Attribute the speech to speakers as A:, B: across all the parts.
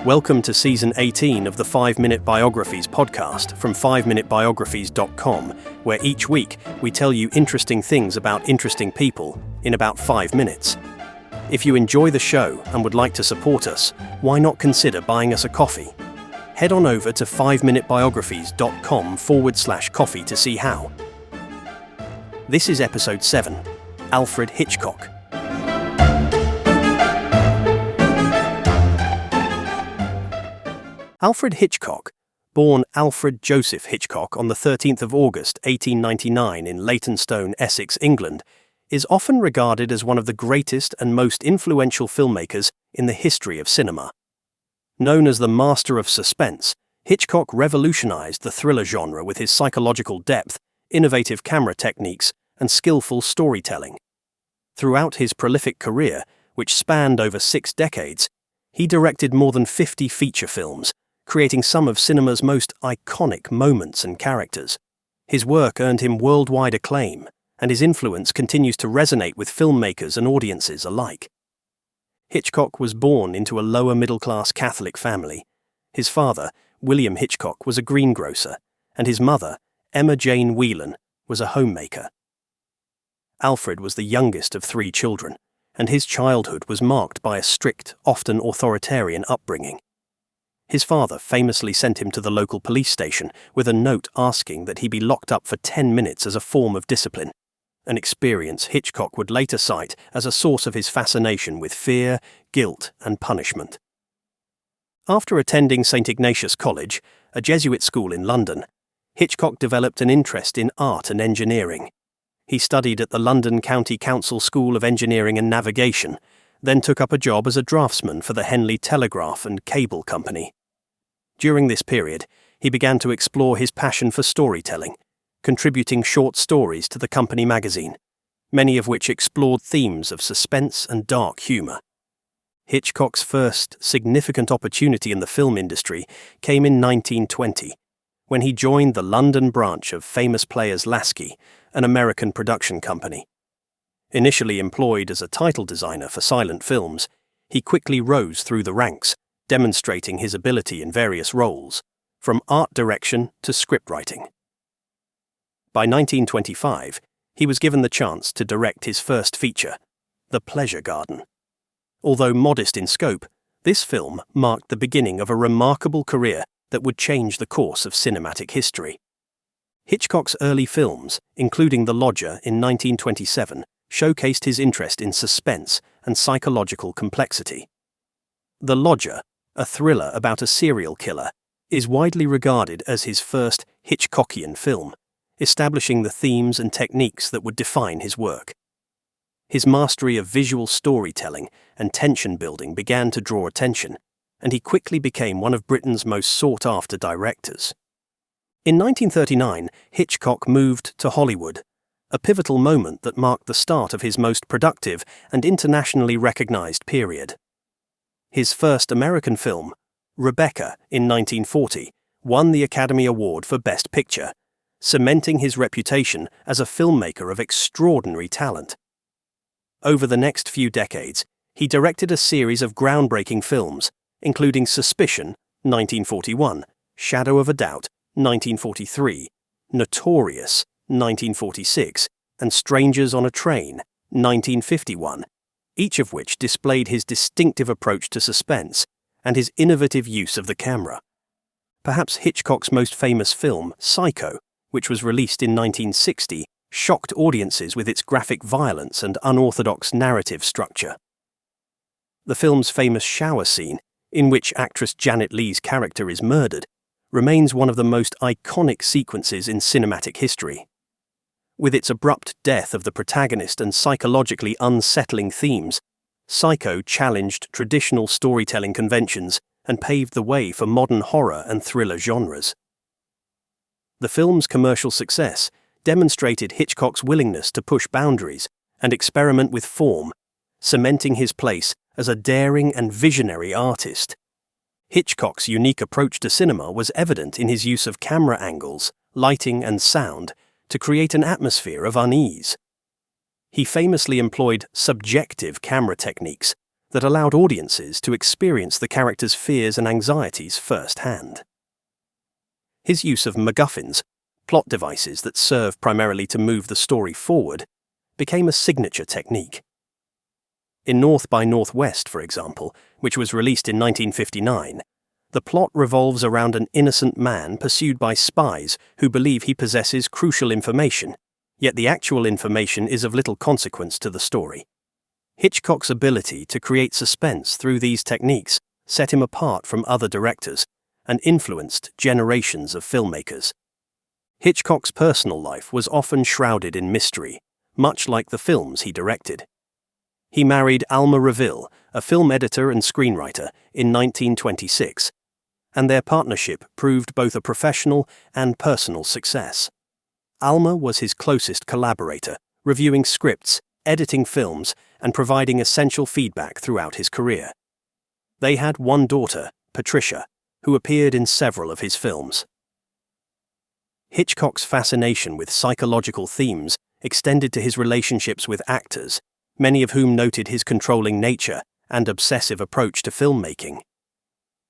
A: Welcome to Season 18 of the 5-Minute Biographies podcast from 5minutebiographies.com, where each week we tell you interesting things about interesting people in about 5 minutes. If you enjoy the show and would like to support us, why not consider buying us a coffee? Head on over to 5minutebiographies.com/coffee to see how. This is Episode 7, Alfred Hitchcock. Alfred Hitchcock, born Alfred Joseph Hitchcock on the 13th of August 1899 in Leytonstone, Essex, England, is often regarded as one of the greatest and most influential filmmakers in the history of cinema. Known as the master of suspense, Hitchcock revolutionized the thriller genre with his psychological depth, innovative camera techniques, and skillful storytelling. Throughout his prolific career, which spanned over 6 decades, he directed more than 50 feature films, creating some of cinema's most iconic moments and characters. His work earned him worldwide acclaim, and his influence continues to resonate with filmmakers and audiences alike. Hitchcock was born into a lower-middle-class Catholic family. His father, William Hitchcock, was a greengrocer, and his mother, Emma Jane Whelan, was a homemaker. Alfred was the youngest of 3 children, and his childhood was marked by a strict, often authoritarian upbringing. His father famously sent him to the local police station with a note asking that he be locked up for 10 minutes as a form of discipline, an experience Hitchcock would later cite as a source of his fascination with fear, guilt, and punishment. After attending St. Ignatius College, a Jesuit school in London, Hitchcock developed an interest in art and engineering. He studied at the London County Council School of Engineering and Navigation, then took up a job as a draftsman for the Henley Telegraph and Cable Company. During this period, he began to explore his passion for storytelling, contributing short stories to the company magazine, many of which explored themes of suspense and dark humour. Hitchcock's first significant opportunity in the film industry came in 1920, when he joined the London branch of Famous Players Lasky, an American production company. Initially employed as a title designer for silent films, he quickly rose through the ranks, demonstrating his ability in various roles, from art direction to scriptwriting. By 1925, he was given the chance to direct his first feature, The Pleasure Garden. Although modest in scope, this film marked the beginning of a remarkable career that would change the course of cinematic history. Hitchcock's early films, including The Lodger in 1927, showcased his interest in suspense and psychological complexity. The Lodger, a thriller about a serial killer, is widely regarded as his first Hitchcockian film, establishing the themes and techniques that would define his work. His mastery of visual storytelling and tension building began to draw attention, and he quickly became one of Britain's most sought-after directors. In 1939, Hitchcock moved to Hollywood, a pivotal moment that marked the start of his most productive and internationally recognized period. His first American film, Rebecca, in 1940, won the Academy Award for Best Picture, cementing his reputation as a filmmaker of extraordinary talent. Over the next few decades, he directed a series of groundbreaking films, including Suspicion, 1941, Shadow of a Doubt, 1943, Notorious, 1946, and Strangers on a Train, 1951, each of which displayed his distinctive approach to suspense and his innovative use of the camera. Perhaps Hitchcock's most famous film, Psycho, which was released in 1960, shocked audiences with its graphic violence and unorthodox narrative structure. The film's famous shower scene, in which actress Janet Leigh's character is murdered, remains one of the most iconic sequences in cinematic history. With its abrupt death of the protagonist and psychologically unsettling themes, Psycho challenged traditional storytelling conventions and paved the way for modern horror and thriller genres. The film's commercial success demonstrated Hitchcock's willingness to push boundaries and experiment with form, cementing his place as a daring and visionary artist. Hitchcock's unique approach to cinema was evident in his use of camera angles, lighting, and sound to create an atmosphere of unease. He famously employed subjective camera techniques that allowed audiences to experience the characters' fears and anxieties firsthand. His use of MacGuffins, plot devices that serve primarily to move the story forward, became a signature technique. In North by Northwest, for example, which was released in 1959, the plot revolves around an innocent man pursued by spies who believe he possesses crucial information, yet the actual information is of little consequence to the story. Hitchcock's ability to create suspense through these techniques set him apart from other directors and influenced generations of filmmakers. Hitchcock's personal life was often shrouded in mystery, much like the films he directed. He married Alma Reville, a film editor and screenwriter, in 1926, and their partnership proved both a professional and personal success. Alma was his closest collaborator, reviewing scripts, editing films, and providing essential feedback throughout his career. They had one daughter, Patricia, who appeared in several of his films. Hitchcock's fascination with psychological themes extended to his relationships with actors, many of whom noted his controlling nature and obsessive approach to filmmaking.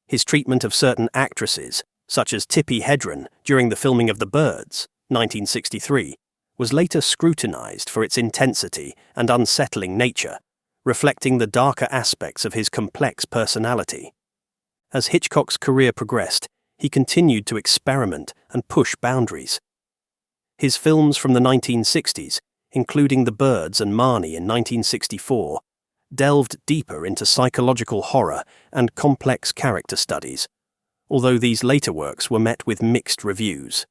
A: His treatment of certain actresses, such as Tippi Hedren during the filming of The Birds, 1963, was later scrutinized for its intensity and unsettling nature, reflecting the darker aspects of his complex personality. As Hitchcock's career progressed, he continued to experiment and push boundaries. His films from the 1960s, including The Birds and Marnie in 1964, delved deeper into psychological horror and complex character studies, although these later works were met with mixed reviews.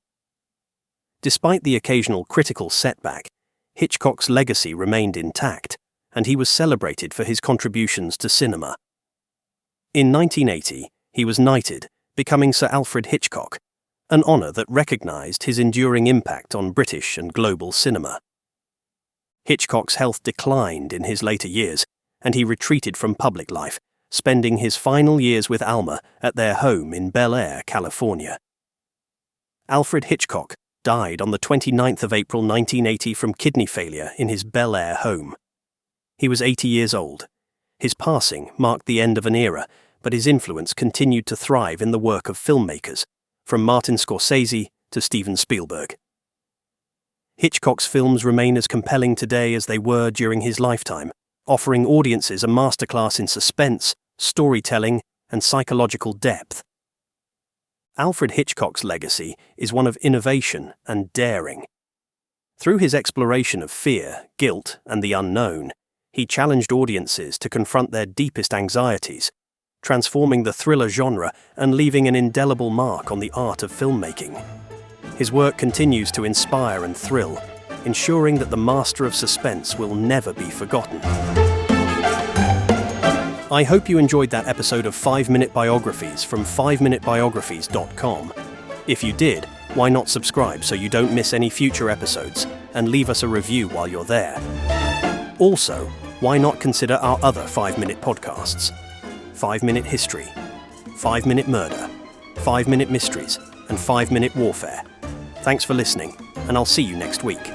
A: Despite the occasional critical setback, Hitchcock's legacy remained intact, and he was celebrated for his contributions to cinema. In 1980, he was knighted, becoming Sir Alfred Hitchcock, an honour that recognised his enduring impact on British and global cinema. Hitchcock's health declined in his later years, and he retreated from public life, spending his final years with Alma at their home in Bel Air, California. Alfred Hitchcock died on the 29th of April 1980 from kidney failure in his Bel Air home. He was 80 years old. His passing marked the end of an era, but his influence continued to thrive in the work of filmmakers, from Martin Scorsese to Steven Spielberg. Hitchcock's films remain as compelling today as they were during his lifetime, offering audiences a masterclass in suspense, storytelling, and psychological depth. Alfred Hitchcock's legacy is one of innovation and daring. Through his exploration of fear, guilt, and the unknown, he challenged audiences to confront their deepest anxieties, transforming the thriller genre and leaving an indelible mark on the art of filmmaking. His work continues to inspire and thrill, ensuring that the master of suspense will never be forgotten. I hope you enjoyed that episode of 5-Minute Biographies from 5minutebiographies.com. If you did, why not subscribe so you don't miss any future episodes, and leave us a review while you're there. Also, why not consider our other 5-minute podcasts? 5-Minute History, 5-Minute Murder, 5-Minute Mysteries, and 5-Minute Warfare. Thanks for listening, and I'll see you next week.